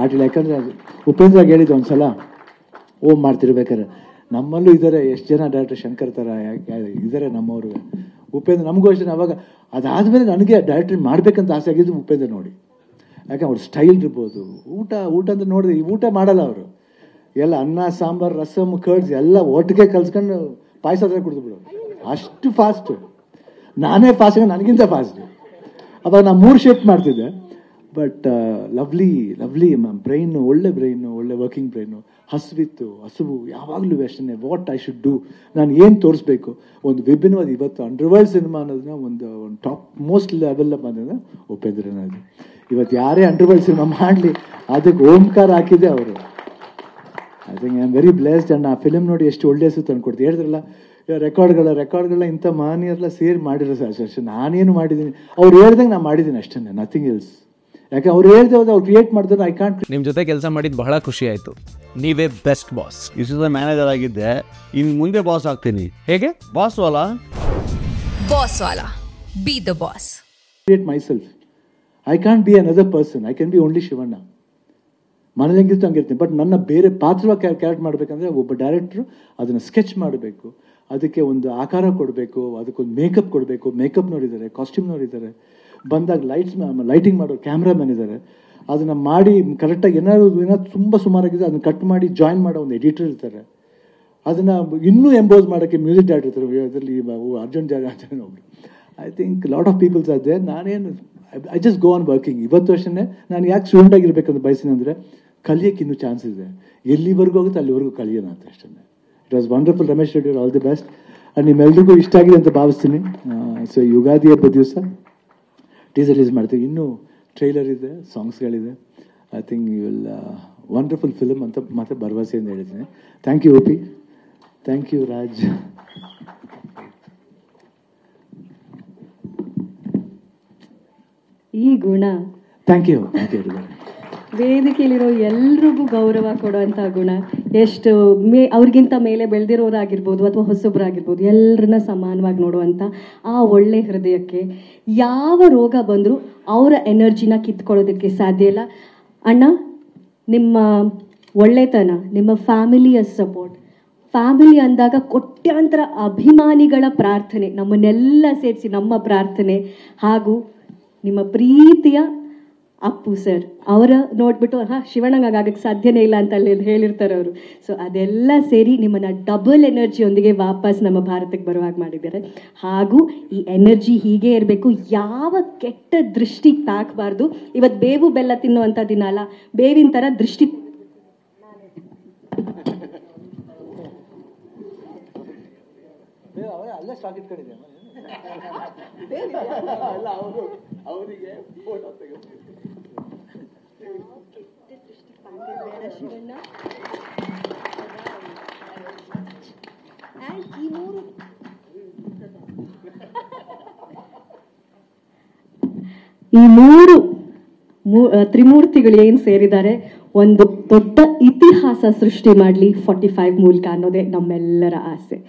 ಆಡಿಲ್ಲ. ಯಾಕಂದರೆ ಅದು ಉಪೇಂದ್ರಾಗ ಹೇಳಿದ್ದು ಒಂದು ಸಲ ಓಮ್ ಮಾಡ್ತಿರ್ಬೇಕಾರೆ, ನಮ್ಮಲ್ಲೂ ಇದ್ದಾರೆ ಎಷ್ಟು ಜನ ಡೈರೆಕ್ಟರ್ ಶಂಕರ್ ಥರ ಇದ್ದಾರೆ ನಮ್ಮವರು. ಉಪೇಂದ್ರ ನಮಗೂ ಅಷ್ಟೇ. ಅವಾಗ ಅದಾದಮೇಲೆ ನನಗೆ ಡೈರೆಕ್ಟ್ರಿ ಮಾಡ್ಬೇಕಂತ ಆಸೆ ಆಗಿದ್ದು ಉಪೇಂದ್ರ ನೋಡಿ. ಯಾಕೆ ಅವ್ರ ಸ್ಟೈಲ್ ಇರ್ಬೋದು, ಊಟ ಅಂತ ನೋಡಿದ್ರೆ ಊಟ ಮಾಡಲ್ಲ ಅವರು, ಎಲ್ಲ ಅನ್ನ ಸಾಂಬಾರು ರಸಮ್ ಕರ್ಡ್ಸ್ ಎಲ್ಲ ಒಟ್ಟಿಗೆ ಕಲ್ಸ್ಕೊಂಡು ಪಾಯಸ ಹತ್ರ ಕುಡಿದು ಬಿಡೋರು, ಅಷ್ಟು ಫಾಸ್ಟು. ನಾನೇ ಫಾಸ್ಟ್, ನನಗಿಂತ ಫಾಸ್ಟ್. ಅವಾಗ ನಾನು 3 ಶಿಫ್ಟ್ ಮಾಡ್ತಿದ್ದೆ. ಬಟ್ ಲವ್ಲಿ ಬ್ರೈನು, ಒಳ್ಳೆ ಬ್ರೈನು, ಒಳ್ಳೆ ವರ್ಕಿಂಗ್ ಬ್ರೈನು. ಹಸುವು ಯಾವಾಗಲೂ ಅಷ್ಟೇ, ವಾಟ್ ಐ ಶುಡ್ ಡೂ, ನಾನು ಏನು ತೋರಿಸ್ಬೇಕು. ಒಂದು ವಿಭಿನ್ನವಾದ ಇವತ್ತು ಅಂಡರ್ವರ್ಲ್ಡ್ ಸಿನಿಮಾ ಅನ್ನೋದನ್ನ ಒಂದು ಟಾಪ್ ಮೋಸ್ಟ್ ಲೆವೆಲ್ ಬಂದಿದೆ ಉಪೇಂದ್ರನಾದ್ರು. ಇವತ್ತು ಯಾರೇ ಅಂಡರ್ವರ್ಲ್ಡ್ ಸಿನಿಮಾ ಮಾಡಲಿ ಅದಕ್ಕೆ ಓಂಕಾರ ಹಾಕಿದೆ ಅವರು. I think I am very blessed. And ಆ ಫಿಲ್ಮ್ ನೋಡಿ ಎಷ್ಟು ಒಳ್ಳೆ ಹೆಸರು ತಂದುಕೊಡ್ತೀವಿ. ಹೇಳಿದ್ರಲ್ಲ ರೆಕಾರ್ಡ್ಗಳನ್ನ ಇಂಥ ಮಹನೀಯರೆಲ್ಲ ಸೇರಿ ಮಾಡಿರೋ ಅಷ್ಟೇ. ನಾನೇನು ಮಾಡಿದ್ದೀನಿ, ಅವ್ರು ಹೇಳ್ದಂಗೆ ನಾನು ಮಾಡಿದ್ದೀನಿ ಅಷ್ಟೇ, ನಥಿಂಗ್ ಎಲ್ಸ್. ಯಾಕೆ ಅವ್ರು ಹೇಳ್ದೆ ಹೋದ ಅವ್ರು ಕ್ರಿಯೇಟ್ ಮಾಡಿದ್ರೆ ಐ ಕಾಂಟ್. ನಿಮ್ಮ ಜೊತೆ ಕೆಲಸ ಮಾಡಿದ್ದು ಬಹಳ ಖುಷಿ ಆಯಿತು. ನೀವೇ ಬೆಸ್ಟ್ ಬಾಸ್. ಇಷ್ಟು ಮ್ಯಾನೇಜರ್ ಆಗಿದ್ದೆ, ಇನ್ನು ಮುಂದೆ ಬಾಸ್ ಆಗ್ತೀನಿ. ಹೇಗೆ boss Vala B the boss. Create my self. I can't be another person. I can be only Shivanna. ಮನೇಲಿ ಹೆಂಗಿರ್ತು ಹಂಗಿರ್ತೀನಿ. ಬಟ್ ನನ್ನ ಬೇರೆ ಪಾತ್ರವಾಗಿ ಕ್ಯಾರೆಕ್ಟ್ ಮಾಡಬೇಕಂದ್ರೆ ಒಬ್ಬ ಡೈರೆಕ್ಟ್ರು ಅದನ್ನು ಸ್ಕೆಚ್ ಮಾಡಬೇಕು, ಅದಕ್ಕೆ ಒಂದು ಆಕಾರ ಕೊಡಬೇಕು, ಅದಕ್ಕೊಂದು ಮೇಕಪ್ ಕೊಡಬೇಕು. ಮೇಕಪ್ ನೋಡಿದ್ದಾರೆ, ಕಾಸ್ಟ್ಯೂಮ್ ನೋಡಿದ್ದಾರೆ, ಬಂದಾಗ ಲೈಟಿಂಗ್ ಮಾಡೋ ಕ್ಯಾಮ್ರಾಮನ್ ಇದ್ದಾರೆ. ಅದನ್ನು ಮಾಡಿ ಕರೆಕ್ಟಾಗಿ ಏನಾದ್ರು ತುಂಬ ಸುಮಾರಾಗಿದೆ ಅದನ್ನು ಕಟ್ ಮಾಡಿ ಜಾಯಿನ್ ಮಾಡೋ ಒಂದು ಎಡಿಟರ್ ಇರ್ತಾರೆ. ಅದನ್ನು ಇನ್ನೂ ಎಂಬೋಸ್ ಮಾಡೋಕ್ಕೆ ಮ್ಯೂಸಿಕ್ ಡೈರೆಕ್ಟರ್ ಇರ್ತಾರೆ. ಅದರಲ್ಲಿ ಅರ್ಜುನ್ ಜಾರ್ಜನ್ ಒಬ್ಬರು. I think lot of peoples ಆದ್ರೆ ನಾನೇನು I just go on working. ಇವತ್ತು ಅಷ್ಟೇ ನಾನು ಯಾಕೆ ಸ್ಟೂಡೆಂಟ್ ಆಗಿರ್ಬೇಕಂತ ಬಯಸ್ತೀನಿ ಅಂದರೆ ಕಲಿಯೋಕ್ಕೆ ಇನ್ನೂ ಚಾನ್ಸ್ ಇದೆ. ಎಲ್ಲಿವರೆಗೂ ಹೋಗುತ್ತೆ ಅಲ್ಲಿವರೆಗೂ ಕಲಿಯೋಣ ಅಂತ ಅಷ್ಟೇ. It was wonderful. Ramesh Reddy all the best. And ನಿಮ್ಮೆಲ್ರಿಗೂ ಇಷ್ಟ ಆಗಿದೆ ಅಂತ ಭಾವಿಸ್ತೀನಿ. ಸೊ ಯುಗಾದಿ ಹಬ್ಬದ ದಿವಸ ಟೀಸರ್ ರಿಲೀಸ್ ಮಾಡ್ತೀವಿ. ಇನ್ನೂ ಟ್ರೈಲರ್ ಇದೆ, ಸಾಂಗ್ಸ್ಗಳಿದೆ. I think you will wonderful film ಅಂತ ಮತ್ತೆ ಭರವಸೆಯಿಂದ ಹೇಳಿದ್ದೀನಿ. Thank you OP, thank you Raj. ಈ ಗುಣ, ಥ್ಯಾಂಕ್ ಯು ವೇದಿಕೆಯಲ್ಲಿರೋ ಎಲ್ರಿಗೂ ಗೌರವ ಕೊಡುವಂಥ ಗುಣ. ಎಷ್ಟು ಅವ್ರಿಗಿಂತ ಮೇಲೆ ಬೆಳೆದಿರೋರಾಗಿರ್ಬೋದು ಅಥವಾ ಹೊಸಬ್ರಾಗಿರ್ಬೋದು, ಎಲ್ಲರನ್ನ ಸಮಾನವಾಗಿ ನೋಡುವಂಥ ಆ ಒಳ್ಳೆ ಹೃದಯಕ್ಕೆ ಯಾವ ರೋಗ ಬಂದರೂ ಅವರ ಎನರ್ಜಿನ ಕಿತ್ಕೊಳ್ಳೋದಕ್ಕೆ ಸಾಧ್ಯ ಇಲ್ಲ. ಅಣ್ಣ, ನಿಮ್ಮ ಒಳ್ಳೆತನ, ನಿಮ್ಮ ಫ್ಯಾಮಿಲಿಯ ಸಪೋರ್ಟ್, ಫ್ಯಾಮಿಲಿ ಅಂದಾಗ ಕೋಟ್ಯಾಂತರ ಅಭಿಮಾನಿಗಳ ಪ್ರಾರ್ಥನೆ, ನಮ್ಮನ್ನೆಲ್ಲ ಸೇರಿಸಿ ನಮ್ಮ ಪ್ರಾರ್ಥನೆ, ಹಾಗೂ ನಿಮ್ಮ ಪ್ರೀತಿಯ ಅಪ್ಪು ಸರ್ ಅವರ ನೋಡ್ಬಿಟ್ಟು ಶಿವಣ್ಣಗಾಗಕ್ಕೆ ಸಾಧ್ಯನೇ ಇಲ್ಲ ಅಂತ ಅಲ್ಲಿ ಹೇಳಿರ್ತಾರೆ ಅವರು. ಸೊ ಅದೆಲ್ಲ ಸೇರಿ ನಿಮ್ಮನ್ನ ಡಬಲ್ ಎನರ್ಜಿಯೊಂದಿಗೆ ವಾಪಸ್ ನಮ್ಮ ಭಾರತಕ್ಕೆ ಬರುವಾಗ ಮಾಡಿದ್ದಾರೆ. ಹಾಗೂ ಈ ಎನರ್ಜಿ ಹೀಗೆ ಇರಬೇಕು, ಯಾವ ಕೆಟ್ಟ ದೃಷ್ಟಿ ತಾಕಬಾರ್ದು. ಇವತ್ತು ಬೇವು ಬೆಲ್ಲ ತಿನ್ನುವಂಥ ದಿನ ಅಲ್ಲ, ಬೇವಿನ ಥರ ದೃಷ್ಟಿ ಈ ಮೂರು ತ್ರಿಮೂರ್ತಿಗಳು ಏನು ಸೇರಿದ್ದಾರೆ, ಒಂದು ದೊಡ್ಡ ಇತಿಹಾಸ ಸೃಷ್ಟಿ ಮಾಡಲಿ 45 ಮೂಲಕ ಅನ್ನೋದೇ ನಮ್ಮೆಲ್ಲರ ಆಸೆ.